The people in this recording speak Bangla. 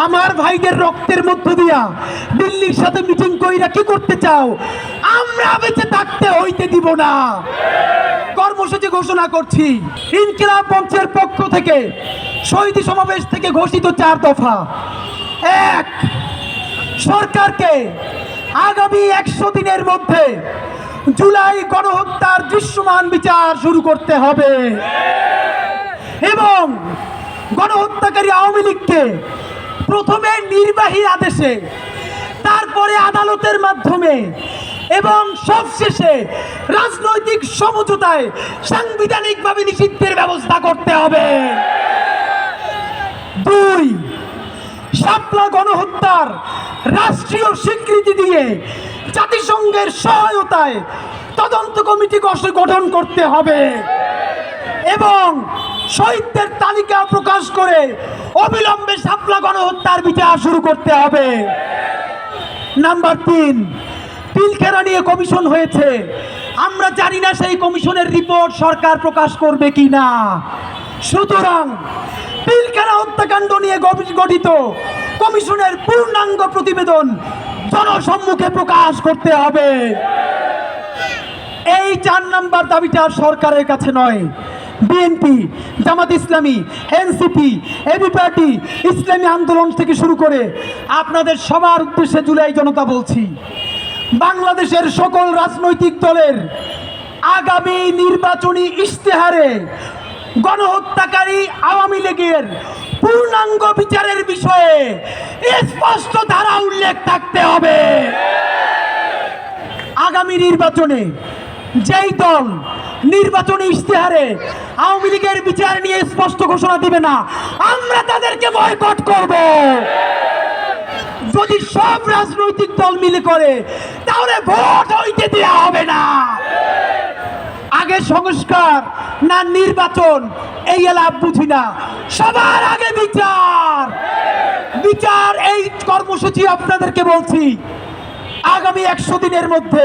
আমার ভাইদের রক্তের মধ্য দিয়া দিল্লির সাথে মিটিং কইরা কি করতে চাও? আমরা বেঁচে থাকতে হইতে দিব না। কর্মসূচি ঘোষণা করছি। ইনকিলাব মঞ্চের পক্ষ থেকে শহীদ সমাবেশ থেকে ঘোষিত 4 দফা। 1, সরকারকে আগামী 100 দিনের মধ্যে জুলাই গণহত্যার দৃশ্যমান বিচার শুরু করতে হবে এবং গণহত্যাকারী আওয়ামী লীগকে প্রথমে নির্বাহী আদেশে, তারপরে আদালতের মাধ্যমে এবং সবশেষে রাজনৈতিক সমঝোতায় সাংবিধানিকভাবে নিষিদ্ধের ব্যবস্থা করতে হবে। 2, শাপলা গণহত্যার রাষ্ট্রীয় স্বীকৃতি দিয়ে জাতিসংঘের সহায়তায় তদন্ত কমিটি গঠন করতে হবে এবং শহীদদের তালিকা প্রকাশ করে অবিলম্বে শাপলা গণহত্যার বিচার শুরু করতে হবে। নাম্বার 3, পিলখানা নিয়ে কমিশন হয়েছে। আমরা জানি না সেই কমিশনের রিপোর্ট সরকার প্রকাশ করবে কি না। সুতরাং পিলখানা হত্যাকাণ্ড নিয়ে গঠিত কমিশনের পূর্ণাঙ্গ প্রতিবেদন জনসম্মুখে প্রকাশ করতে হবে। এই 4 নম্বর দাবিটা সরকারের কাছে নয়, BNP, Jamaat Islami, NCP, AB party, ইসলামী আন্দোলন থেকে শুরু করে আপনাদের সবার উদ্দেশ্যে জুলাই জনতা বলছি, বাংলাদেশের সকল রাজনৈতিক দলের আগামী নির্বাচনী ইশতেহারে গণহত্যাকারী আওয়ামী লীগের পূর্ণাঙ্গ বিচারের বিষয়ে স্পষ্ট ধারা উল্লেখ থাকতে হবে। আগামী নির্বাচনে যেই দল নির্বাচনী ইশতেহারে আওয়ামী লীগের বিচার নিয়ে স্পষ্ট ঘোষণা দিবে না, আমরা তাদেরকে বয়কট করব। যদি সব রাজনৈতিক দল মিলে করে তাহলে ভোট হইতে দেওয়া হবে না। আগে সংস্কার না নির্বাচন, এই এলাপ বুঝি না, সবার আগে বিচার। বিচার এই কর্মসূচি আপনাদেরকে বলছি আগামী 100 দিনের মধ্যে